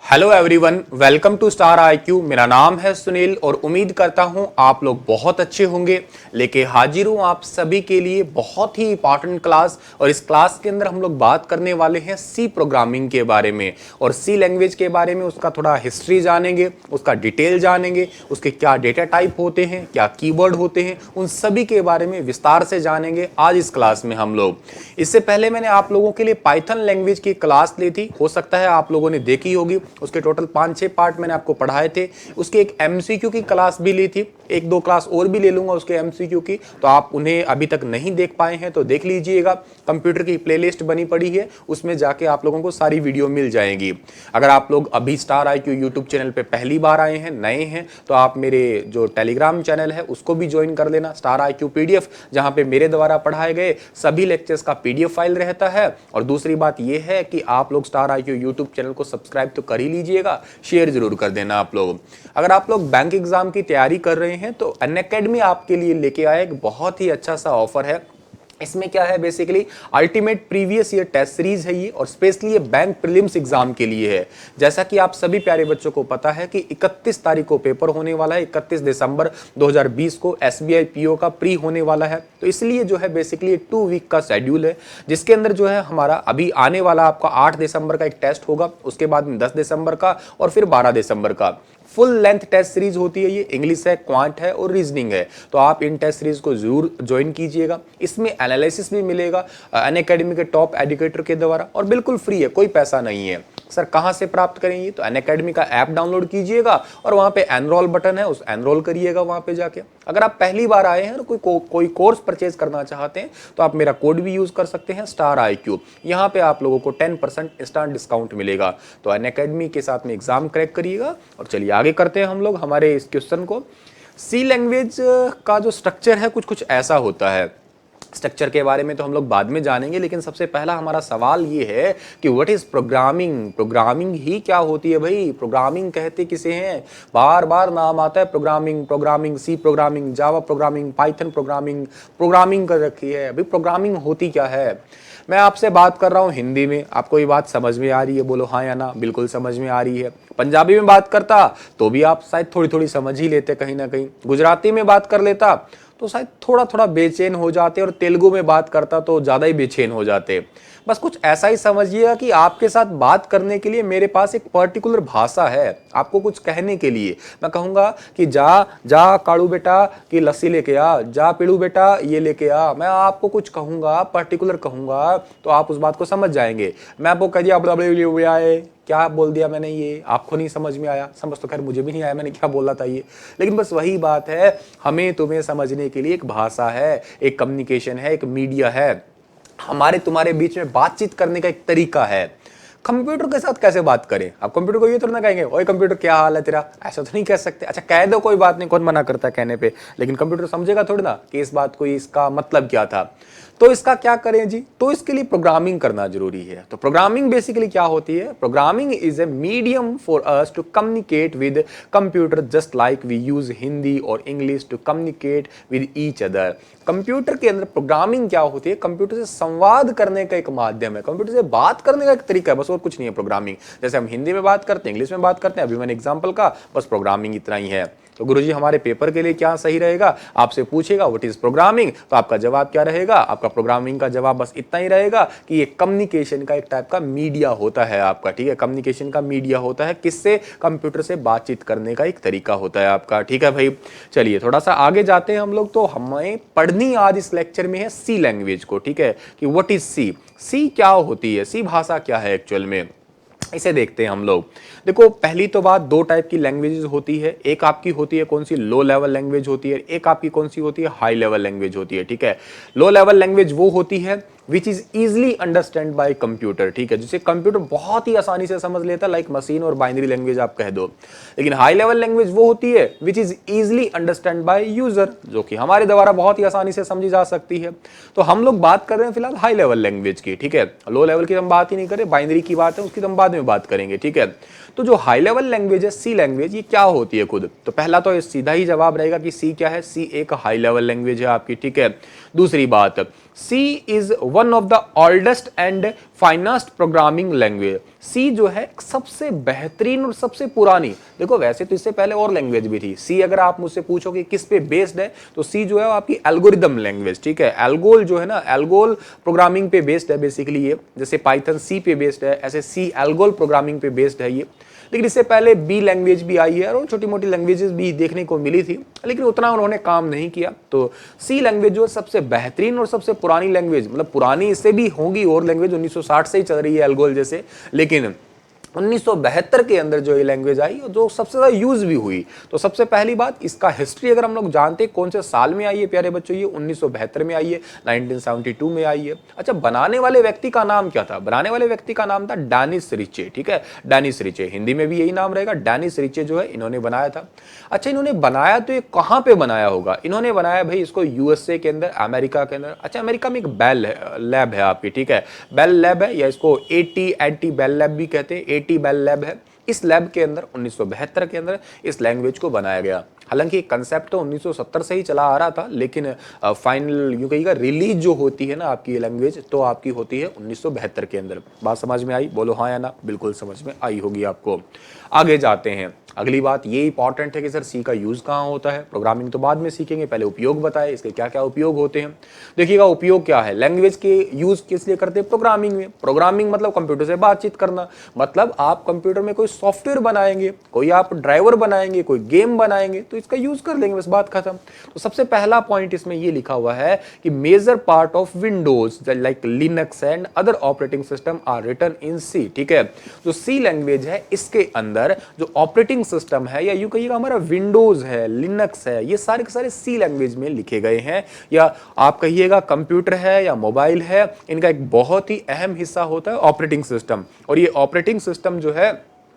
Hello everyone, welcome to Star IQ. मेरा नाम है सुनील और उम्मीद करता हूं आप लोग बहुत अच्छे होंगे। लेके हाजिर हूं आप सभी के लिए बहुत ही इंपॉर्टेंट क्लास। और इस क्लास के अंदर हम लोग बात करने वाले हैं सी प्रोग्रामिंग के बारे में और सी लैंग्वेज के बारे में। उसका थोड़ा हिस्ट्री जानेंगे, उसका डिटेल जानेंगे, उसके क्या डेटा टाइप होते हैं, क्या कीवर्ड होते हैं, उन सभी के बारे में विस्तार से जानेंगे आज इस क्लास में हम लोग। इससे पहले मैंने आप लोगों के लिए पाइथन लैंग्वेज की क्लास ली थी, हो सकता है आप लोगों ने देखी होगी। उसके टोटल 5-6 पार्ट मैंने आपको पढ़ाए थे। उसकी एक एमसीक्यू की क्लास भी ली थी, 1-2 क्लास और भी ले लूंगा उसके एमसीक्यू की। तो आप उन्हें अभी तक नहीं देख पाए हैं तो देख लीजिएगा, कंप्यूटर की प्लेलिस्ट बनी पड़ी है, उसमें जाके आप लोगों को सारी वीडियो मिल जाएंगी। अगर आप लोग अभी स्टार आईक्यू यूट्यूब चैनल पे पहली बार आए हैं, नए हैं, तो आप मेरे जो टेलीग्राम चैनल है उसको भी ज्वाइन कर लेना, स्टार आईक्यू पीडीएफ, जहां पे मेरे द्वारा पढ़ाए गए सभी लेक्चर्स का पीडीएफ फाइल रहता है। और दूसरी बात यह है कि आप लोग स्टार आईक्यू यूट्यूब चैनल को सब्सक्राइब तो कर ही लीजिएगा, शेयर जरूर कर देना आप लोग। अगर आप लोग बैंक एग्जाम की तैयारी कर रहे हैं तो अनअकैडमी आपके लिए लेके आया एक बहुत ही अच्छा सा ऑफर है। इसमें क्या है, basically ultimate previous year test series है ये, और स्पेशली ये बैंक प्रीलिम्स एग्जाम के लिए है। जैसा कि आप सभी प्यारे बच्चों को पता है कि 31 तारीख को पेपर होने वाला है, 31 दिसंबर 2020 को एसबीआई पीओ का प्री होने वाला है। तो इसलिए जो है बेसिकली 2 वीक का शेड्यूल है, जिसके अंदर जो है हमारा अभी आने वाला आपका 8 दिसंबर का एक टेस्ट होगा, उसके बाद में 10 दिसंबर का और फिर 12 दिसंबर का फुल लेंथ टेस्ट सीरीज होती है। ये इंग्लिश है, क्वांट है और रीजनिंग है। तो आप इन टेस्ट सीरीज को जरूर ज्वाइन कीजिएगा। इसमें एनालिसिस भी मिलेगा अनअकैडमी के टॉप एजुकेटर के द्वारा, और बिल्कुल फ्री है, कोई पैसा नहीं है। सर कहां से प्राप्त करेंगे? तो अनअकैडमी का ऐप डाउनलोड कीजिएगा और वहां पे एनरोल बटन है, उस एनरोल करिएगा वहां पे जाके। अगर आप पहली बार आए हैं और कोई कोर्स परचेज करना चाहते हैं तो आप मेरा कोड भी यूज कर सकते हैं, स्टार आईक्यू। यहाँ पे आप लोगों को 10% इंस्टेंट डिस्काउंट मिलेगा। तो अनअकैडमी के साथ में एग्जाम क्रैक करिएगा। और चलिए आगे करते हैं हम लोग हमारे इस क्वेश्चन को। सी लैंग्वेज का जो स्ट्रक्चर है कुछ ऐसा होता है। स्ट्रक्चर के बारे में तो हम लोग बाद में जानेंगे, लेकिन सबसे पहला हमारा सवाल ये है कि व्हाट इज प्रोग्रामिंग। प्रोग्रामिंग ही क्या होती है भाई? प्रोग्रामिंग कहते किसे हैं? बार बार नाम आता है programming, programming, C programming, Java programming, Python programming, programming कर रखी है। अभी प्रोग्रामिंग होती क्या है? मैं आपसे बात कर रहा हूं हिंदी में, आपको ये बात समझ में आ रही है? बोलो हाँ या ना। बिल्कुल समझ में आ रही है। पंजाबी में बात करता तो भी आप शायद थोड़ी थोड़ी समझ ही लेते कहीं ना कहीं। गुजराती में बात कर लेता तो शायद थोड़ा थोड़ा बेचैन हो जाते, और तेलुगु में बात करता तो ज्यादा ही बेचैन हो जाते। बस कुछ ऐसा ही समझिएगा कि आपके साथ बात करने के लिए मेरे पास एक पर्टिकुलर भाषा है। आपको कुछ कहने के लिए मैं कहूंगा कि जा जा काड़ू बेटा की लस्सी लेके आ, जा पीड़ू बेटा ये लेके आ। मैं आपको कुछ कहूंगा, पर्टिकुलर कहूंगा, तो आप उस बात को समझ जाएंगे। मैं आपको कह दिया क्या बोल दिया मैंने, ये आपको नहीं समझ में आया। समझ तो खैर मुझे भी नहीं आया मैंने क्या बोला था ये, लेकिन बस वही बात है, हमें तुम्हें समझने के लिए एक भाषा है, एक कम्युनिकेशन है, एक मीडिया है, हमारे तुम्हारे बीच में बातचीत करने का एक तरीका है। कंप्यूटर के साथ कैसे बात करें? आप कंप्यूटर को ये तो ना कहेंगे ओए कंप्यूटर क्या हाल है तेरा, ऐसा तो नहीं कह सकते। अच्छा कह दो, कोई बात नहीं, कौन मना करता है कहने पे, लेकिन कंप्यूटर समझेगा थोड़ी ना कि इस बात को, इसका मतलब क्या था। तो इसका क्या करें जी? तो इसके लिए प्रोग्रामिंग करना जरूरी है। तो प्रोग्रामिंग बेसिकली क्या होती है? Programming is a medium for us to communicate with computer, just like we use Hindi और English to communicate with each other. Computer के अंदर प्रोग्रामिंग क्या होती है? कंप्यूटर से संवाद करने का एक माध्यम है, कंप्यूटर से बात करने का एक तरीका है, बस और कुछ नहीं है प्रोग्रामिंग। जैसे हम हिंदी में बात करते हैं, इंग्लिश में बात करते हैं, अभी मैंने एग्जांपल का, बस प्रोग्रामिंग इतना ही है। तो गुरुजी हमारे पेपर के लिए क्या सही रहेगा? आपसे पूछेगा व्हाट इज प्रोग्रामिंग, तो आपका जवाब क्या रहेगा? आपका प्रोग्रामिंग का जवाब बस इतना ही रहेगा कि ये कम्युनिकेशन का एक टाइप का मीडिया होता है आपका। ठीक है, कम्युनिकेशन का मीडिया होता है, किससे? कंप्यूटर से बातचीत करने का एक तरीका होता है आपका। ठीक है भाई, चलिए थोड़ा सा आगे जाते हैं हम लोग। तो हमें पढ़नी आज इस लेक्चर में है सी लैंग्वेज को। ठीक है, कि व्हाट इज सी, सी क्या होती है, सी भाषा क्या है एक्चुअल में, इसे देखते हैं हम लोग। देखो पहली तो बात, 2 टाइप की लैंग्वेजेस होती है। एक आपकी होती है कौन सी? लो लेवल लैंग्वेज होती है। एक आपकी कौन सी होती है? हाई लेवल लैंग्वेज होती है। ठीक है, लो लेवल लैंग्वेज वो होती है which is easily understand by computer. ठीक है, जिसे कंप्यूटर बहुत ही आसानी से समझ लेता है, लाइक मशीन और बाइनरी लैंग्वेज आप कह दो। लेकिन हाई लेवल लैंग्वेज वो होती है which is easily understand by user, जो कि हमारे द्वारा बहुत ही आसानी से समझी जा सकती है। तो हम लोग बात कर रहे हैं फिलहाल हाई लेवल लैंग्वेज की। ठीक है, लो लेवल की हम बात ही नहीं करें, बाइनरी की बात है, उसकी हम बाद में बात करेंगे। ठीक है, तो जो हाई लेवल लैंग्वेज है सी लैंग्वेज, ये क्या होती है खुद? तो पहला तो सीधा ही जवाब रहेगा कि सी क्या है? सी एक हाई लेवल लैंग्वेज है आपकी। ठीक है, दूसरी बात, C is one of the oldest and finest programming language. C जो है सबसे बेहतरीन और सबसे पुरानी, देखो वैसे तो इससे पहले और लैंग्वेज भी थी। सी अगर आप मुझसे पूछो कि किस पे बेस्ड है, तो सी जो है वो आपकी एल्गोरिदम लैंग्वेज, ठीक है, एल्गोल जो है ना, एल्गोल प्रोग्रामिंग पे बेस्ड है बेसिकली ये। जैसे पाइथन सी पे बेस्ड है, ऐसे सी एल्गोल प्रोग्रामिंग पे बेस्ड है ये। लेकिन इससे पहले बी लैंग्वेज भी आई है और छोटी मोटी लैंग्वेजेस भी देखने को मिली थी, लेकिन उतना उन्होंने काम नहीं किया। तो सी लैंग्वेज जो है सबसे बेहतरीन और सबसे पुरानी लैंग्वेज, मतलब पुरानी इससे भी होंगी और लैंग्वेज 1960 से ही चल रही है एल्गोल जैसे, लेकिन 1972 के अंदर जो ये लैंग्वेज आई और जो सबसे ज्यादा यूज भी हुई। तो सबसे पहली बात, इसका हिस्ट्री अगर हम लोग जानते हैं कौन से साल में आई है प्यारे बच्चों, ये 1972 में आई है, 1972 में आई है। अच्छा, बनाने वाले व्यक्ति का नाम क्या था? बनाने वाले व्यक्ति का नाम था डेनिस रिचे, ठीक है, डेनिस रिचे, हिंदी में भी यही नाम रहेगा, डेनिस रिचे जो है इन्होंने बनाया था। अच्छा, इन्होंने बनाया तो ये कहां पे बनाया होगा? इन्होंने बनाया भाई इसको यूएसए के अंदर, अमेरिका के अंदर। अच्छा, अमेरिका में एक बेल लैब है आपकी, ठीक है, बेल लैब है, या इसको एटी बेल लैब भी कहते हैं, एटी बेल लैब है। इस लैब के अंदर 1972 के अंदर इस लैंग्वेज को बनाया गया। हालांकि कंसेप्ट तो 1970 से ही चला आ रहा था, लेकिन फाइनल यूं कहिएगा रिलीज जो होती है ना आपकी ये लैंग्वेज, तो आपकी होती है 1972 के अंदर। बात समझ में आई? बोलो हाँ या ना। बिल्कुल समझ में आई होगी आपको। आगे जाते हैं। अगली बात ये इंपॉर्टेंट है कि सर सी का यूज कहाँ होता है? प्रोग्रामिंग तो बाद में सीखेंगे, पहले उपयोग बताए इसके क्या क्या उपयोग होते हैं। देखिएगा उपयोग क्या है, लैंग्वेज के यूज किस लिए करते हैं? प्रोग्रामिंग में। प्रोग्रामिंग मतलब कंप्यूटर से बातचीत करना, मतलब आप कंप्यूटर में कोई सॉफ्टवेयर बनाएंगे, कोई आप ड्राइवर बनाएंगे, कोई गेम बनाएंगे, तो इसका यूज कर लेंगे, बस बात खत्म। तो सबसे पहला पॉइंट इसमें ये लिखा हुआ है कि major part of Windows like Linux and other operating system are written in C, ठीक है। जो सी लैंग्वेज है इसके अंदर जो ऑपरेटिंग सिस्टम है, या यूं कहिएगा हमारा विंडोज है, लिनक्स है, ये सारे के सारे सी लैंग्वेज में लिखे गए हैं। या आप कहिएगा कंप्यूटर है या मोबाइल है, इनका एक बहुत ही अहम हिस्सा होता है ऑपरेटिंग सिस्टम। और ये ऑपरेटिंग सिस्टम जो है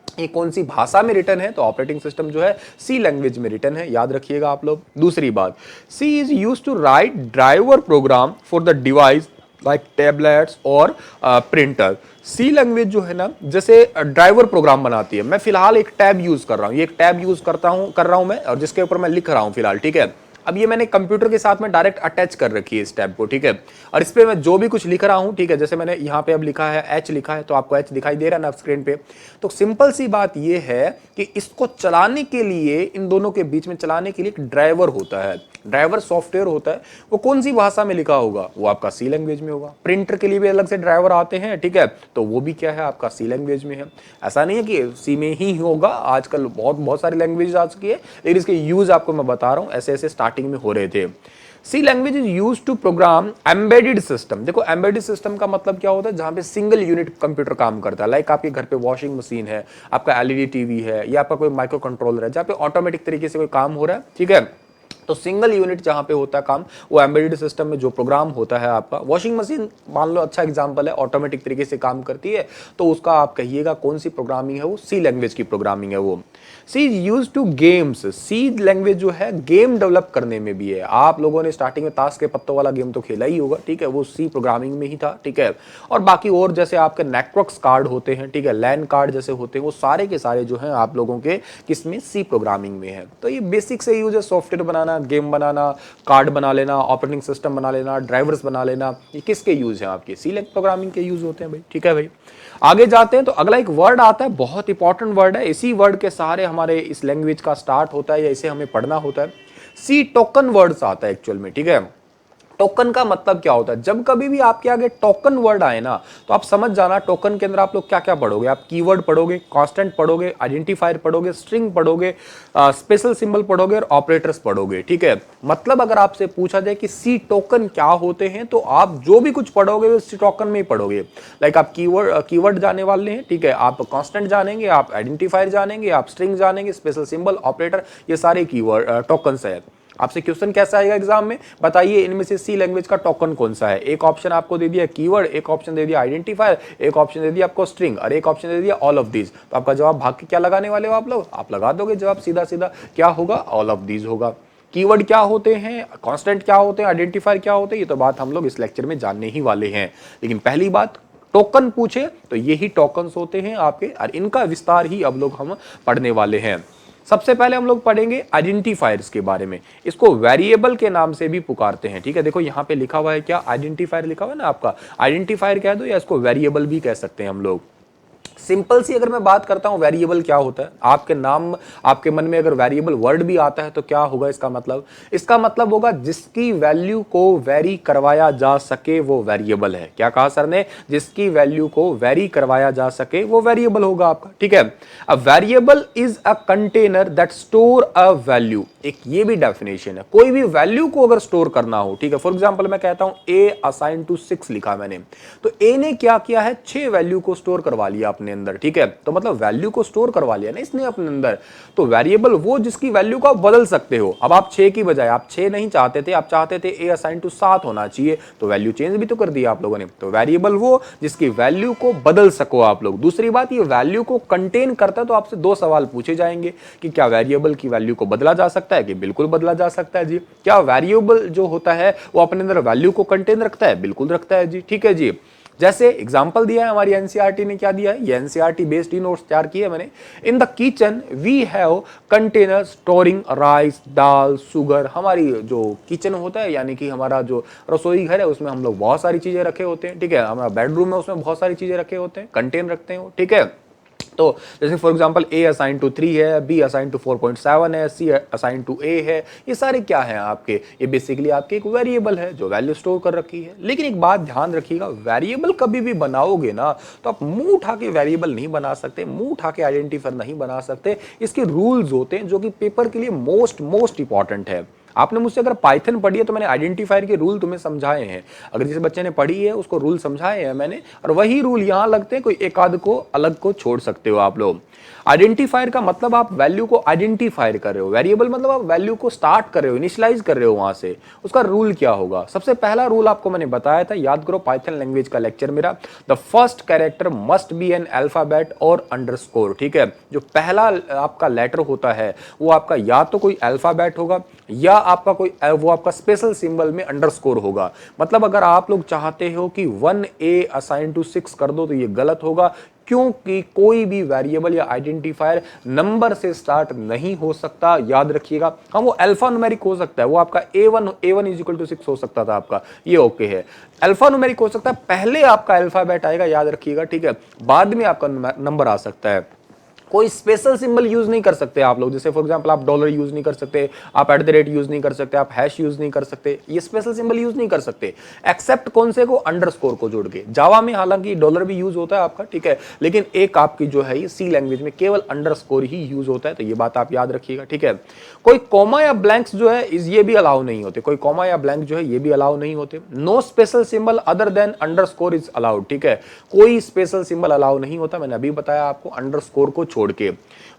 ये कौन सी भाषा में रिटर्न है? तो ऑपरेटिंग सिस्टम जो है सी लैंग्वेज में रिटर्न है, याद रखिएगा आप लोग। दूसरी बात, C is used to write driver program for the device like tablets और प्रिंटर। सी लैंग्वेज जो है ना, जैसे ड्राइवर प्रोग्राम बनाती है। मैं फिलहाल एक टैब यूज कर रहा हूं, ये एक टैब यूज कर रहा हूं मैं, और जिसके ऊपर मैं लिख रहा हूं फिलहाल, ठीक है। अब ये मैंने कंप्यूटर के साथ में डायरेक्ट अटैच कर रखी है इस टैब को, ठीक है। और इस पे मैं जो भी कुछ लिख रहा हूं, ठीक है, जैसे मैंने यहाँ पे अब लिखा है एच लिखा है, तो आपको एच दिखाई दे रहा है ना स्क्रीन पे। तो सिंपल सी बात ये है कि इसको चलाने के लिए, इन दोनों के बीच में चलाने के लिए एक ड्राइवर होता है, ड्राइवर सॉफ्टवेयर होता है। वो कौन सी भाषा में लिखा होगा? वो आपका सी लैंग्वेज में होगा। प्रिंटर के लिए भी अलग से ड्राइवर आते हैं, ठीक है, तो वो भी क्या है आपका सी लैंग्वेज में है। ऐसा नहीं है कि सी में ही होगा, आजकल बहुत सारी लैंग्वेज आ चुकी है, लेकिन इसके यूज आपको मैं बता रहा हूं, ऐसे ऐसे स्टार्टिंग में हो रहे थे। C language is used to program embedded system. देखो एम्बेडेड सिस्टम का मतलब क्या होता है? जहां पे सिंगल यूनिट कंप्यूटर काम करता है। लाइक आपके घर पे वॉशिंग मशीन है, आपका एलईडी टीवी है, या आपका कोई माइक्रो कंट्रोलर है, जहां पे ऑटोमेटिक तरीके से कोई काम हो रहा है, ठीक है। तो सिंगल यूनिट जहां पे होता है काम, वो एम्बेडेड सिस्टम में जो प्रोग्राम होता है आपका, वॉशिंग मशीन मान लो अच्छा एग्जांपल है, ऑटोमेटिक तरीके से काम करती है, तो उसका आप कहिएगा कौन सी प्रोग्रामिंग है? वो सी लैंग्वेज की प्रोग्रामिंग है वो। C is used to games. C language जो है गेम डेवलप करने में भी है। आप लोगों ने स्टार्टिंग में ताश के पत्तों वाला गेम तो खेला ही होगा, ठीक है, वो सी प्रोग्रामिंग में ही था, ठीक है। और बाकी और जैसे आपके नेटवर्क्स कार्ड होते हैं, ठीक है, लैन कार्ड जैसे होते हैं, वो सारे के सारे जो है आप लोगों के किसमें? सी प्रोग्रामिंग में है। तो ये बेसिक से यूज है, सॉफ्टवेयर बनाना, गेम बनाना, कार्ड बना लेना, ऑपरेटिंग सिस्टम बना लेना, ड्राइवर्स बना लेना, ये किसके यूज है? आपके सी प्रोग्रामिंग के यूज होते हैं भाई, ठीक है भाई। आगे जाते हैं तो अगला एक वर्ड आता है, बहुत इंपॉर्टेंट वर्ड है, इसी वर्ड के सहारे हमारे इस लैंग्वेज का स्टार्ट होता है, या इसे हमें पढ़ना होता है। सी टोकन वर्ड्स आता है एक्चुअल में, ठीक है। टोकन का मतलब क्या होता है? जब कभी भी आपके आगे टोकन वर्ड आए ना, तो आप समझ जाना टोकन के अंदर आप लोग क्या क्या पढ़ोगे। आप कीवर्ड पढ़ोगे, कांस्टेंट पढ़ोगे, आइडेंटिफायर पढ़ोगे, स्ट्रिंग पढ़ोगे, स्पेशल सिंबल पढ़ोगे और ऑपरेटर्स पढ़ोगे, ठीक है। मतलब अगर आपसे पूछा जाए कि सी टोकन क्या होते हैं, तो आप जो भी कुछ पढ़ोगे वो सी टोकन में ही पढ़ोगे। लाइक आप कीवर्ड जाने वाले हैं, ठीक है, आप कांस्टेंट जानेंगे, आप आइडेंटिफायर जानेंगे, आप स्ट्रिंग जानेंगे, स्पेशल सिंबल, ऑपरेटर, ये सारे कीवर्ड टोकन्स है। आपसे क्वेश्चन कैसा आएगा एग्जाम में? बताइए इनमें से सी लैंग्वेज का टोकन कौन सा है? एक ऑप्शन आपको दे दिया कीवर्ड, एक ऑप्शन दे दिया आइडेंटिफायर, एक ऑप्शन दे दिया आपको स्ट्रिंग, और एक ऑप्शन दे दिया ऑल ऑफ दीज। तो आपका जवाब भाग के क्या लगाने वाले हो आप लोग? आप लगा दोगे जवाब सीधा सीधा, क्या होगा? ऑल ऑफ दीज होगा। कीवर्ड क्या होते हैं, कांस्टेंट क्या होते हैं, आइडेंटिफायर क्या होते हैं, ये तो बात हम लोग इस लेक्चर में जानने ही वाले हैं। लेकिन पहली बात, टोकन पूछे तो यही टोकन्स होते हैं आपके, और इनका विस्तार ही अब लोग हम पढ़ने वाले हैं। सबसे पहले हम लोग पढ़ेंगे आइडेंटिफायर्स के बारे में। इसको वेरिएबल के नाम से भी पुकारते हैं, ठीक है। देखो यहाँ पे लिखा हुआ है क्या? आइडेंटिफायर लिखा हुआ है ना आपका। आइडेंटिफायर कह दो या इसको वेरिएबल भी कह सकते हैं हम लोग। सिंपल सी अगर मैं बात करता हूं वेरिएबल क्या होता है, आपके मन में अगर वेरिएबल वर्ड भी आता है तो क्या होगा इसका मतलब होगा जिसकी वैल्यू को वेरी करवाया जा सके वो वेरिएबल है। क्या कहा सर ने? जिसकी वैल्यू को वेरी करवाया जा सके वो वेरिएबल होगा आपका, ठीक है। A variable is a container that store a value, एक ये भी डेफिनेशन है। कोई भी वैल्यू को अगर स्टोर करना हो, ठीक है, फॉर एग्जांपल मैं कहता हूं a असाइन टू 6 लिखा मैंने, तो a ने क्या किया है, 6 वैल्यू को स्टोर करवा लिया अपने अंदर, ठीक है। तो मतलब वैल्यू को स्टोर करवा लिया ना इसने अपने अंदर। तो वेरिएबल वो जिसकी वैल्यू को आप बदल सकते हो। अब आप 6 की बजाय आप 6 नहीं चाहते थे, आप चाहते थे a असाइन टू 7 होना चाहिए, तो वैल्यू चेंज भी तो कर दिया आप लोगों ने। तो वेरिएबल वो जिसकी वैल्यू को बदल सको आप लोग। दूसरी बात, ये वैल्यू को कंटेन करता है, तो आपसे 2 सवाल पूछे जाएंगे कि क्या वेरिएबल की वैल्यू को बदला जा सकता है? कि बिल्कुल बदला जा सकता है जी। क्या वेरिएबल जो होता है वो अपने अंदर वैल्यू को कंटेन रखता है? बिल्कुल रखता है जी, ठीक है जी। जैसे एग्जांपल दिया है हमारी एनसीईआरटी ने, क्या दिया है, ये एनसीईआरटी बेस्ड ही नोट्स तैयार किए मैंने। In the kitchen we have container storing rice, dal, sugar. हमारी जो किचन होता है यानी कि हमारा जो रसोई घर है उसमें हम लोग बहुत सारी चीजें रखे होते हैं, ठीक है। हमारा बेडरूम है उसमें बहुत सारी चीजें रखे होते हैं, कंटेन रखते हैं, ठीक है। तो जैसे for example a assign to 3 है, b असाइन टू 4.7 है, c असाइन टू a है, ये सारे क्या हैं आपके, ये बेसिकली आपके एक वेरिएबल है जो वैल्यू स्टोर कर रखी है। लेकिन एक बात ध्यान रखिएगा, वेरिएबल कभी भी बनाओगे ना तो आप मुंह उठा के वेरिएबल नहीं बना सकते, मुंह उठा के आइडेंटिफायर नहीं बना सकते। इसके रूल्स होते हैं जो कि पेपर के लिए मोस्ट इंपॉर्टेंट है। आपने मुझसे अगर पाइथन पढ़ी है तो मैंने आइडेंटिफायर के रूल तुम्हें समझाए हैं। अगर जिस बच्चे ने पढ़ी है उसको रूल समझाए हैं मैंने, और वही रूल यहां लगते हैं, कोई एक आध को अलग को छोड़ सकते हो आप लोग। आइडेंटिफायर का मतलब आप वैल्यू को आइडेंटिफाई कर रहे हो, वेरिएबल मतलब आप वैल्यू को स्टार्ट कर रहे हो, इनिशियलाइज कर रहे हो वहां से। उसका रूल क्या होगा? सबसे पहला रूल आपको मैंने बताया था, याद करो पाइथन लैंग्वेज का लेक्चर मेरा, the first character must be an alphabet और अंडरस्कोर, ठीक है। जो पहला आपका लेटर होता है वो आपका या तो कोई अल्फाबेट होगा या आपका कोई वो आपका स्पेशल सिंबल में अंडरस्कोर होगा। मतलब अगर आप लोग चाहते हो कि 1a असाइन टू 6 कर दो तो ये गलत होगा, क्योंकि कोई भी वेरिएबल या आइडेंटिफायर नंबर से स्टार्ट नहीं हो सकता, याद रखिएगा। हाँ, वो अल्फा न्यूमेरिक हो सकता है, वो आपका a1 इज इक्वल टू 6 हो सकता था आपका, ये ओके है। अल्फा न्यूमेरिक हो सकता है, पहले आपका अल्फाबेट आएगा, याद रखिएगा, ठीक है, बाद में आपका नंबर आ सकता है। कोई स्पेशल सिंबल यूज नहीं कर सकते आप लोग, जैसे फॉर एग्जांपल आप डॉलर यूज नहीं कर सकते, आप @ यूज नहीं कर सकते, आप हैश यूज नहीं कर सकते, ये स्पेशल सिंबल यूज नहीं कर सकते, एक्सेप्ट कौन से को, अंडरस्कोर को जोड़ के। जावा में हालांकि डॉलर भी यूज होता है आपका, ठीक है, लेकिन एक आपकी जो है ये सी लैंग्वेज में केवल अंडरस्कोर ही यूज होता है, तो ये बात आप याद रखिएगा, ठीक है। कोई कॉमा या ब्लैंक्स जो है ये भी अलाउ नहीं होते, कोई कॉमा या ब्लैंक जो है ये भी अलाउ नहीं होते। No special symbol other than underscore is allowed, ठीक है, कोई स्पेशल सिंबल अलाउ नहीं होता, मैंने अभी बताया आपको, अंडरस्कोर को छोड़ के।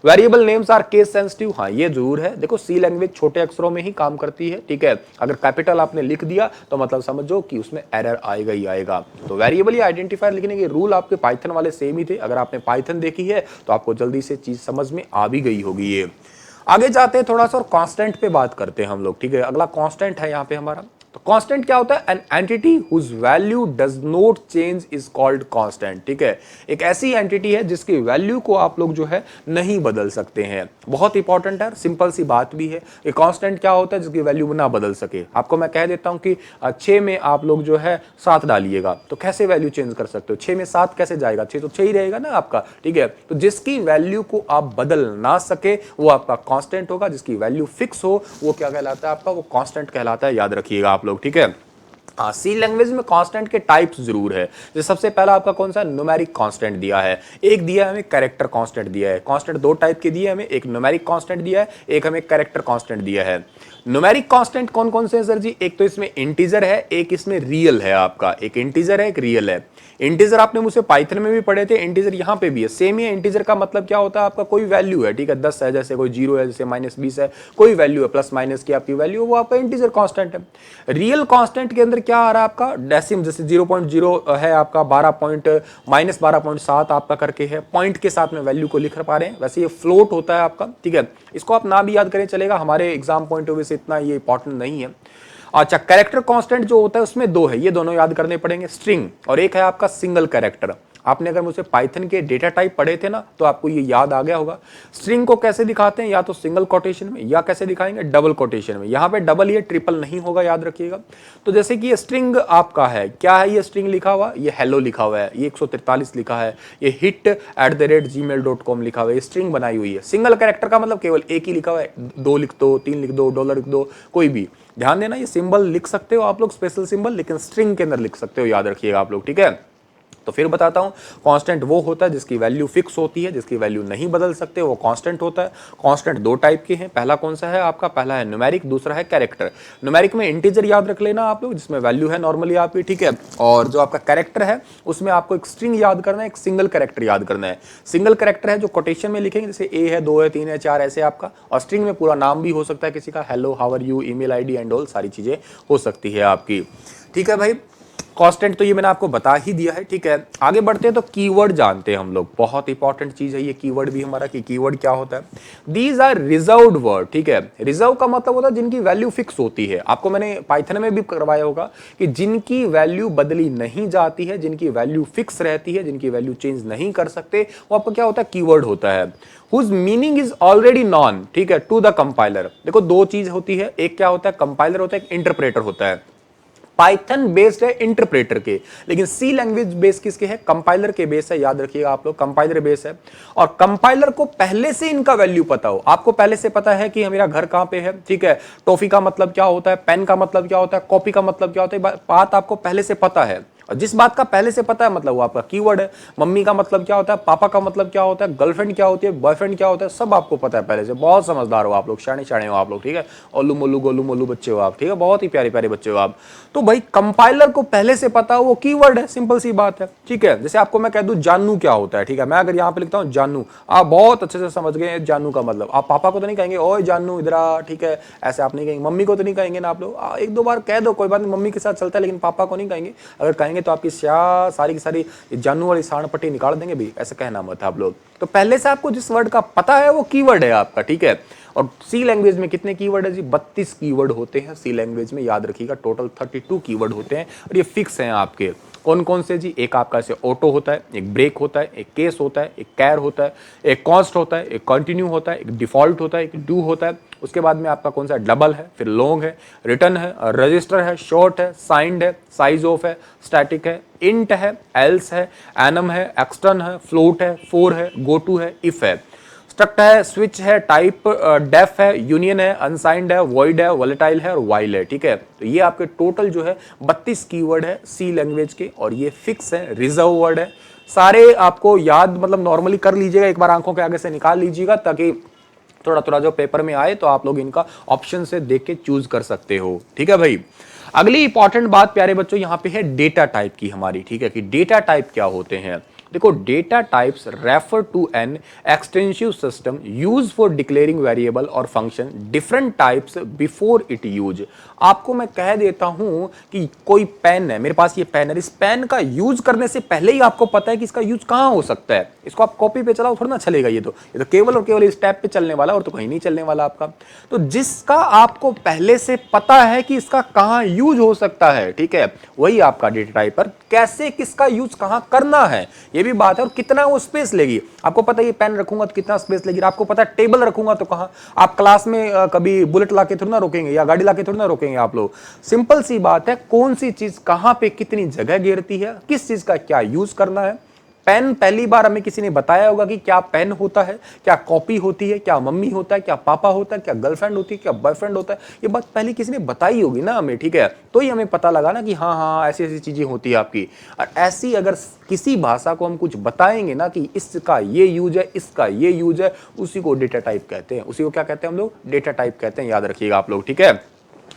Variable names are case sensitive, हाँ ये जरूर है, देखो सी लैंग्वेज छोटे अक्षरों में ही काम करती है, ठीक है। अगर कैपिटल आपने लिख दिया तो मतलब समझो कि उसमें एरर आएगा ही आएगा। तो वेरिएबल या आइडेंटिफायर लिखने के रूल आपके पाइथन वाले सेम ही थे, अगर आपने पाइथन देखी है तो आपको जल्दी से चीज समझ में आ भी गई होगी। ये आगे जाते हैं थोड़ा सा और कांस्टेंट पे बात करते हैं हम लोग, ठीक है। अगला कांस्टेंट है यहाँ पे हमारा। तो कांस्टेंट क्या होता है? An entity whose value does not change is called constant, ठीक है। एक ऐसी एंटिटी है जिसकी वैल्यू को आप लोग जो है नहीं बदल सकते हैं। बहुत इंपॉर्टेंट है, सिंपल सी बात भी है। ये कांस्टेंट क्या होता है? जिसकी वैल्यू ना बदल सके। आपको मैं कह देता हूं कि 6 में आप लोग जो है 7 डालिएगा तो कैसे वैल्यू चेंज कर सकते हो? 6 में 7 कैसे जाएगा? 6 तो 6 ही रहेगा ना आपका, ठीक है। तो जिसकी वैल्यू को आप बदल ना सके वो आपका कांस्टेंट होगा, जिसकी वैल्यू फिक्स हो वो क्या कहलाता है आपका? वो कांस्टेंट कहलाता है, याद रखिएगा आप लोग, ठीक है। सी लैंग्वेज में कांस्टेंट के टाइप्स जरूर है। जैसे सबसे पहला आपका कौन सा? न्यूमेरिक कांस्टेंट दिया है, एक दिया है हमें कैरेक्टर कांस्टेंट दिया है। कांस्टेंट 2 टाइप के दिए हमें, एक न्यूमेरिक कांस्टेंट दिया है, एक हमें कैरेक्टर कांस्टेंट दिया है। न्यूमेरिक कांस्टेंट कौन कौन से हैं सर जी? एक तो इसमें इंटीजर है, एक इसमें रियल है आपका, एक इंटीजर है एक रियल है। इंटीजर आपने मुझसे पाइथन में भी पढ़े थे, इंटीजर यहां पे भी है, सेम ही है। इंटीजर का मतलब क्या होता है आपका? कोई वैल्यू है, ठीक है, 10 है, जैसे कोई 0 है, जैसे -20 है, कोई वैल्यू है, प्लस माइनस की आपकी वैल्यू, वो आपका इंटीजर कांस्टेंट है। रियल कांस्टेंट के अंदर क्या आ रहा है आपका? डेसिम, जैसे 0.0 है आपका, 12.7 आपका करके है, पॉइंट के साथ में वैल्यू को लिख पा रहे हैं, वैसे ये फ्लोट होता है आपका, ठीक है। इसको आप ना भी याद करें चलेगा, हमारे एग्जाम पॉइंट ऑफ व्यू से इतना ये इंपॉर्टेंट नहीं है। अच्छा, कैरेक्टर कांस्टेंट जो होता है उसमें 2 है, ये दोनों याद करने पड़ेंगे, स्ट्रिंग और एक है आपका सिंगल कैरेक्टर। आपने अगर मुझसे पाइथन के डेटा टाइप पढ़े थे ना तो आपको ये याद आ गया होगा। स्ट्रिंग को कैसे दिखाते हैं, या तो सिंगल कोटेशन में या कैसे दिखाएंगे, डबल कोटेशन में। यहाँ पे डबल ये ट्रिपल नहीं होगा, याद रखिएगा। तो जैसे कि ये स्ट्रिंग आपका है, क्या है ये स्ट्रिंग लिखा हुआ, ये हेलो लिखा हुआ है, ये 143 लिखा है, ये hit@gmail.com लिखा हुआ है, ये स्ट्रिंग बनाई हुई है। सिंगल कैरेक्टर का मतलब केवल एक ही लिखा हुआ है, 2 लिख दो, 3 लिख दो, डॉलर लिख दो, कोई भी। ध्यान देना, ये सिंबल लिख सकते हो आप लोग, स्पेशल सिंबल, लेकिन स्ट्रिंग के अंदर लिख सकते हो, याद रखिएगा आप लोग, ठीक है। तो फिर बताता हूं, कांस्टेंट वो होता है जिसकी वैल्यू फिक्स होती है, जिसकी वैल्यू नहीं बदल सकते, वो कांस्टेंट होता है। कांस्टेंट दो टाइप के हैं, पहला कौन सा है आपका, पहला है न्यूमेरिक, दूसरा है कैरेक्टर। न्यूमेरिक में इंटीजर याद रख लेना आप लोग, जिसमें वैल्यू है नॉर्मली आपकी, ठीक है। और जो आपका कैरेक्टर है उसमें आपको एक स्ट्रिंग याद करना है, एक सिंगल कैरेक्टर याद करना है। सिंगल कैरेक्टर है जो कोटेशन में लिखेंगे, जैसे ए है, 2 है, 3 है, 4 ऐसे आपका। और स्ट्रिंग में पूरा नाम भी हो सकता है किसी का, hello, how are you, email ID and all, सारी चीजें हो सकती है आपकी, ठीक है भाई। कांस्टेंट तो ये मैंने आपको बता ही दिया है, ठीक है। आगे बढ़ते हैं तो कीवर्ड जानते हैं हम लोग, बहुत इंपॉर्टेंट चीज है ये कीवर्ड भी हमारा, कि कीवर्ड क्या होता है। दीज आर रिजर्व्ड वर्ड, ठीक है। रिजर्व का मतलब होता है जिनकी वैल्यू फिक्स होती है। आपको मैंने पाइथन में भी करवाया होगा कि जिनकी वैल्यू बदली नहीं जाती है, जिनकी वैल्यू फिक्स रहती है, जिनकी वैल्यू चेंज नहीं कर सकते, वो आपका क्या होता है, कीवर्ड होता है। Whose meaning is already known, ठीक है, टू द कंपाइलर। देखो दो चीज होती है, एक क्या होता है, कंपाइलर होता है, एक इंटरप्रेटर होता है। पाइथन बेस्ड है इंटरप्रेटर के, लेकिन सी लैंग्वेज बेस किसके है, कंपाइलर के बेस है, याद रखिएगा आप लोग, कंपाइलर बेस है। और कंपाइलर को पहले से इनका वैल्यू पता हो, आपको पहले से पता है कि मेरा घर कहां पे है, ठीक है, टॉफी का मतलब क्या होता है, पेन का मतलब क्या होता है, कॉपी का मतलब क्या होता है, बात आपको पहले से पता है। और जिस बात का पहले से पता है मतलब वो आपका कीवर्ड है। मम्मी का मतलब क्या होता है, पापा का मतलब क्या होता है, गर्लफ्रेंड क्या होती है, बॉयफ्रेंड क्या होता है, सब आपको पता है पहले से। बहुत समझदार हो आप लोग, शाणे शाणे हो आप लोग, ठीक है। ओलू मोलू गोलू मोलू बच्चे हो आप, ठीक है, बहुत ही प्यारे प्यारे बच्चे हो आप। तो भाई कंपाइलर को पहले से पता हो, वो कीवर्ड है, सिंपल सी बात है, ठीक है। जैसे आपको मैं कह दूं जानू क्या होता है, ठीक है, मैं अगर यहाँ पे लिखता हूँ जानू, आप बहुत अच्छे से समझ गए जानू का मतलब। आप पापा को तो नहीं कहेंगे ओए जानू इधर आ, ठीक है, ऐसे आप नहीं कहेंगे। मम्मी को तो नहीं कहेंगे ना आप लोग, एक दो बार कह दो कोई बात नहीं, मम्मी के साथ चलता है, लेकिन पापा को नहीं कहेंगे। अगर कहेंगे तो आपकी सारी की सारी जानू वाली सांड पट्टी निकाल देंगे भी, ऐसे कहना मत आप लोग। तो पहले से आपको जिस वर्ड का पता है वो कीवर्ड है आपका, ठीक है। और सी लैंग्वेज में कितने कीवर्ड है जी, 32 कीवर्ड होते हैं सी लैंग्वेज में, याद रखिएगा। टोटल 32 कीवर्ड होते हैं और ये फिक्स हैं आपके। कौन कौन से जी, एक आपका ऐसे ऑटो होता है, एक ब्रेक होता है, एक केस होता है, एक कैर होता है, एक कॉन्स्ट होता है, एक कंटिन्यू होता है, एक डिफॉल्ट होता है, एक डू होता है। उसके बाद में आपका कौन सा डबल है, फिर लॉन्ग है, रिटर्न है, रजिस्टर है, शॉर्ट है, साइंड है, साइज ऑफ है, स्टैटिक है, इंट है, एल्स है, एनम है, एक्सटर्न है, फ्लोट है, फोर है, गो टू है, इफ है, स्ट्रक्ट है, स्विच है, टाइप डेफ है, यूनियन है, अनसाइंड है, वॉइड है, वोलेटाइल है और वाइल है, ठीक है। तो ये आपके टोटल जो है 32 कीवर्ड है सी लैंग्वेज के, और ये फिक्स है, रिजर्व वर्ड है। सारे आपको याद मतलब नॉर्मली कर लीजिएगा, एक बार आंखों के आगे से निकाल लीजिएगा, ताकि थोड़ा थोड़ा जो पेपर में आए तो आप लोग इनका ऑप्शन से देख के चूज कर सकते हो, ठीक है भाई। अगली इंपॉर्टेंट बात प्यारे बच्चों यहाँ पे है डेटा टाइप की हमारी, ठीक है, कि डेटा टाइप क्या होते हैं। देखो data types refer to an extensive system use for declaring variable और function different types before it use. आपको मैं कह देता हूं कि कोई पेन है, मेरे पास ये पेन है, इस पेन का यूज करने से पहले ही आपको पता है कि इसका यूज कहां हो सकता है। इसको आप कॉपी पे चलाओ थोड़ा ना चलेगा, ये तो केवल और केवल इस टैब पे चलने वाला, और तो कहीं नहीं चलने वाला आपका। तो जिसका आपको पहले से पता है कि इसका कहां यूज हो सकता है, ठीक है, वही आपका डेटा टाइप पर कैसे किसका यूज कहां करना है ये भी बात है, और कितना वो स्पेस लेगी। आपको पता है ये पेन रखूंगा तो कितना स्पेस लेगी, आपको पता है टेबल रखूंगा तो कहां। आप क्लास में कभी बुलेट लाके थोड़ी ना रोकेंगे या गाड़ी लाके थोड़ी ना रोकेंगे आप लोग। सिंपल सी बात है, कौन सी चीज कहां पे कितनी जगह घेरती है, किस चीज का क्या यूज करना है। पेन पहली बार हमें किसी ने बताया होगा कि क्या पेन होता है, क्या कॉपी होती है, क्या मम्मी होता है, क्या पापा होता है, क्या गर्लफ्रेंड होती है, क्या बॉयफ्रेंड होता है, ये बात पहले किसी ने बताई होगी ना हमें, ठीक है। तो ही हमें पता लगा ना कि हाँ हाँ ऐसी ऐसी चीजें होती है आपकी। और ऐसी अगर किसी भाषा को हम कुछ बताएंगे ना कि इसका ये यूज है, इसका ये यूज है, उसी को डेटा टाइप कहते हैं। उसी को क्या कहते हैं हम लोग, डेटा टाइप कहते हैं, याद रखिएगा आप लोग, ठीक है।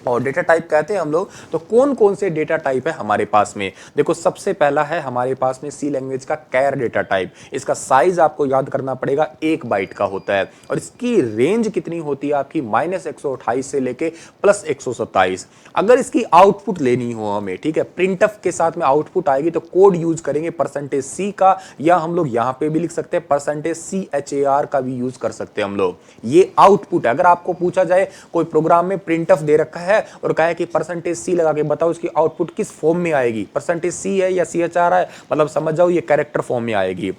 और डेटा टाइप कहते हैं हम लोग, तो कौन कौन से डेटा टाइप है हमारे पास में। देखो सबसे पहला है हमारे पास में सी लैंग्वेज का कैर डेटा टाइप। इसका साइज आपको याद करना पड़ेगा, 1 बाइट का होता है, और इसकी रेंज कितनी होती है आपकी, -128 से लेके +127। अगर इसकी आउटपुट लेनी हो हमें, ठीक है, प्रिंटफ के साथ में आउटपुट आएगी तो कोड यूज करेंगे %C का, या हम लोग यहाँ पे भी लिख सकते हैं %CHAR का भी यूज कर सकते हैं हम लोग। ये आउटपुट है। अगर आपको पूछा जाए कोई प्रोग्राम में प्रिंटफ दे रखा है है और कहा है कि परसेंटेज सी लगा के बताओ इसकी आउटपुट किस फॉर्म में आएगी, परसेंटेज सी है या CH आ रहा है, मतलब समझ जाओ ये कैरेक्टर फॉर्म में आएगी।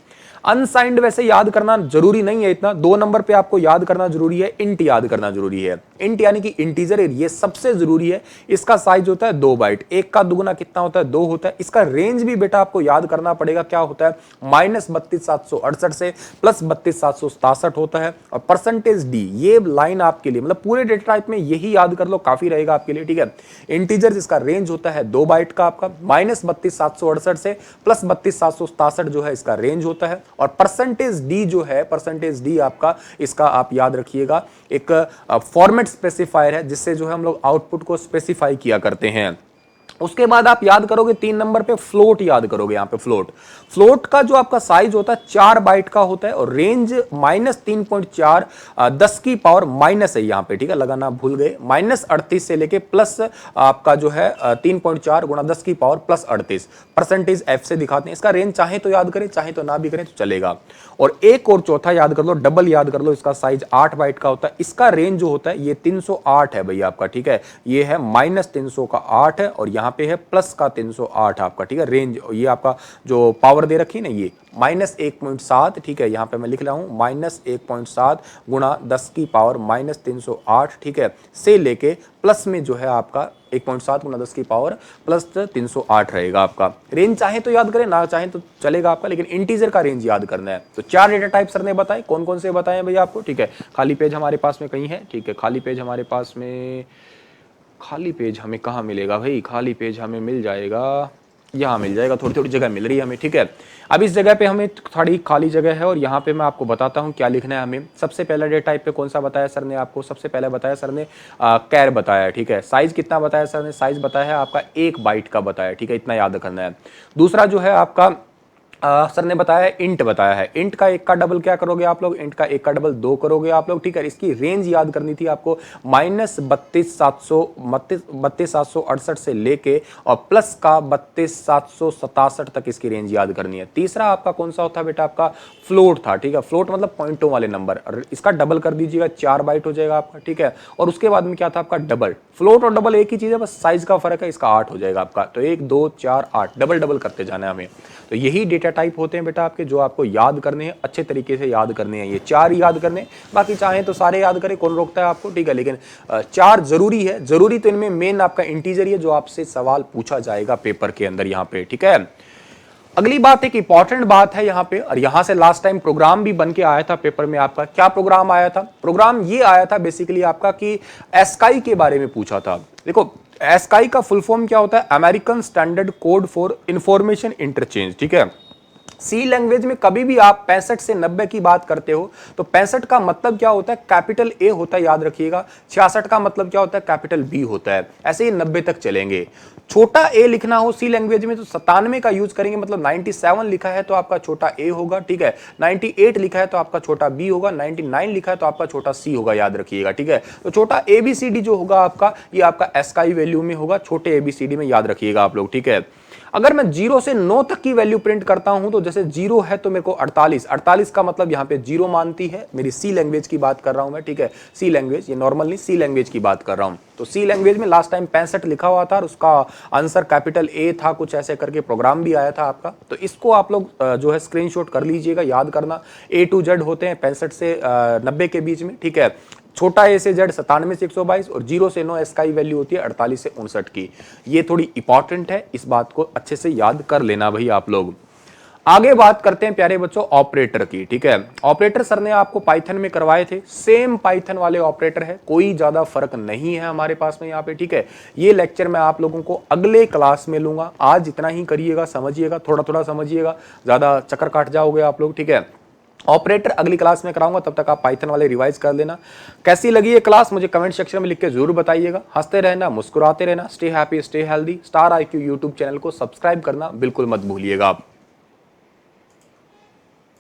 अनसाइंड वैसे याद करना जरूरी नहीं है इतना, 2 नंबर पे आपको याद करना जरूरी है, इंट याद करना जरूरी है। इंट यानी कि इंटीजर, ये सबसे जरूरी है। इसका साइज होता है 2 बाइट, 1 का दुगुना कितना होता है 2 होता है। इसका रेंज भी बेटा आपको याद करना पड़ेगा, क्या होता है -32,768 से +32,767 होता है। और परसेंटेज डी, ये लाइन आपके लिए मतलब पूरे डेटा टाइप में यही याद कर लो, काफी रहेगा आपके लिए, ठीक है। इंटीजर जिसका रेंज होता है 2 बाइट का आपका, -32,768 से +32,767 जो है इसका रेंज होता है। और परसेंटेज डी जो है, परसेंटेज डी आपका, इसका आप याद रखिएगा एक फॉर्मेट स्पेसिफायर है जिससे जो है हम लोग आउटपुट को स्पेसिफाई किया करते हैं। उसके बाद आप याद करोगे 3 नंबर पे फ्लोट याद करोगे। यहाँ पे फ्लोट का जो आपका साइज होता है 4 बाइट का होता है और रेंज -3.4 10 की पावर माइनस है यहाँ पे, ठीक है, लगाना भूल गए, -38 से लेके प्लस आपका जो है 3.4 गुणा 10 की पावर +38 परसेंटेज एफ से दिखाते हैं। इसका रेंज चाहे तो याद करें चाहे तो ना भी करें तो चलेगा। और एक और चौथा याद कर लो, डबल याद कर लो, इसका साइज 8 बाइट का होता है। इसका रेंज जो होता है ये 308 है भैया आपका, ठीक है, ये है -300 का 8 है और यहाँ पे है प्लस का 308 आपका, ठीक है। रेंज ये आपका जो पावर दे रखी है ना, ये -1.7, ठीक है, यहाँ पे मैं लिख रहा हूँ -1.7 गुणा 10 की पावर -308, ठीक है, से लेके प्लस में जो है आपका 1.7 गुणा 10 की पावर +308 रहेगा आपका। रेंज चाहे तो याद करें ना चाहे तो चलेगा आपका, लेकिन इंटीजर का रेंज याद करना है। तो 4 डेटा टाइप सर ने बताए, कौन कौन से बताए भैया आपको, ठीक है। खाली पेज हमारे पास में कहीं है, ठीक है, खाली पेज हमारे पास में, खाली पेज हमें कहाँ मिलेगा भाई, खाली पेज हमें मिल जाएगा, यहाँ मिल जाएगा, थोड़ी थोड़ी जगह मिल रही है हमें, ठीक है। अब इस जगह पे हमें थोड़ी खाली जगह है और यहाँ पे मैं आपको बताता हूँ क्या लिखना है हमें। सबसे पहला डेटा टाइप पे कौन सा बताया सर ने आपको, सबसे पहले बताया सर ने कैर बताया, ठीक है। साइज कितना बताया सर ने, साइज बताया है आपका 1 बाइट का बताया, ठीक है, इतना याद करना है। दूसरा जो है आपका सर ने बताया इंट बताया है, इंट का 1 का डबल क्या करोगे आप लोग, इंट का 1 का डबल 2 करोगे आप लोग, ठीक है। इसकी रेंज याद करनी थी आपको, -32,768 से लेके और प्लस का 32,767 तक इसकी रेंज याद करनी है। तीसरा आपका कौन सा होता है बेटा, आपका फ्लोट था, ठीक है, फ्लोट मतलब पॉइंटों वाले नंबर, इसका डबल कर दीजिएगा, 4 बाइट हो जाएगा आपका, ठीक है। और उसके बाद में क्या था आपका डबल, फ्लोट और डबल एक ही चीज है, बस साइज का फर्क है, इसका 8 हो जाएगा आपका। तो 1 2 4 8 डबल डबल करते जाना है हमें। तो यही डेटा टाइप होते हैं बेटा आपके, जो आपको याद करने हैं, अच्छे तरीके से याद करने हैं, ये 4 याद करने, बाकी चाहे तो सारे याद करें, कौन रोकता है आपको, ठीक है। लेकिन 4 जरूरी है, जरूरी तो इनमें मेन आपका इंटीजर है जो आपसे सवाल पूछा जाएगा पेपर के अंदर यहाँ पे, ठीक है। अगली बात एक इंपॉर्टेंट बात है यहाँ पे, और यहाँ से लास्ट टाइम प्रोग्राम भी बन के आया था पेपर में आपका। क्या प्रोग्राम आया था, प्रोग्राम ये आया था बेसिकली आपका कि एस्काई के बारे में पूछा था। देखो एस्काई का फुल फॉर्म क्या होता है, American standard code for information interchange, ठीक है। सी लैंग्वेज में कभी भी आप 65 से 90 की बात करते हो तो 65 का मतलब क्या होता है, कैपिटल ए होता है, याद रखिएगा। 66 का मतलब क्या होता है, कैपिटल बी होता है। ऐसे ही 90 तक चलेंगे। छोटा ए लिखना हो सी लैंग्वेज में तो 97 का यूज करेंगे, मतलब 97 लिखा है तो आपका छोटा ए होगा, ठीक है। 98 लिखा है तो आपका छोटा बी होगा, 99 लिखा है तो आपका छोटा सी होगा, याद रखिएगा, ठीक है। तो छोटा एबीसीडी जो होगा आपका, ये आपका एस्काई वैल्यू में होगा, छोटे एबीसीडी में, याद रखिएगा आप लोग, ठीक है। अगर मैं 0 से 9 तक की वैल्यू प्रिंट करता हूं तो जैसे 0 है तो मेरे को 48 का मतलब यहां पे 0 मानती है, मेरी सी लैंग्वेज की बात कर रहा हूं मैं, ठीक है। सी लैंग्वेज, ये नॉर्मल नहीं, सी लैंग्वेज की बात कर रहा हूं। तो सी लैंग्वेज में लास्ट टाइम 65 लिखा हुआ था और उसका आंसर कैपिटल ए था, कुछ ऐसे करके प्रोग्राम भी आया था आपका। तो इसको आप लोग जो है स्क्रीनशॉट कर लीजिएगा, याद करना। A to Z होते हैं 65 से 90 के बीच में, ठीक है। छोटा ए से जेड 97 से 122 और 0 से 9 एस्काई वैल्यू होती है 48 से 59 की। ये थोड़ी इंपॉर्टेंट है, इस बात को अच्छे से याद कर लेना भाई आप लोग। आगे बात करते हैं प्यारे बच्चों ऑपरेटर की, ठीक है। ऑपरेटर सर ने आपको पाइथन में करवाए थे, सेम पाइथन वाले ऑपरेटर है, कोई ज्यादा फर्क नहीं है हमारे पास में यहाँ पे, ठीक है। ये लेक्चर मैं आप लोगों को अगले क्लास में लूंगा, आज इतना ही करिएगा, समझिएगा, थोड़ा थोड़ा समझिएगा, ज्यादा चक्कर काट जाओगे आप लोग, ठीक है। ऑपरेटर अगली क्लास में कराऊंगा, तब तक आप पाइथन वाले रिवाइज कर लेना। कैसी लगी ये क्लास मुझे कमेंट सेक्शन में लिख के जरूर बताइएगा। हंसते रहना, मुस्कुराते रहना, stay happy, stay healthy. Star IQ YouTube channel को सब्सक्राइब करना बिल्कुल मत भूलिएगा आप।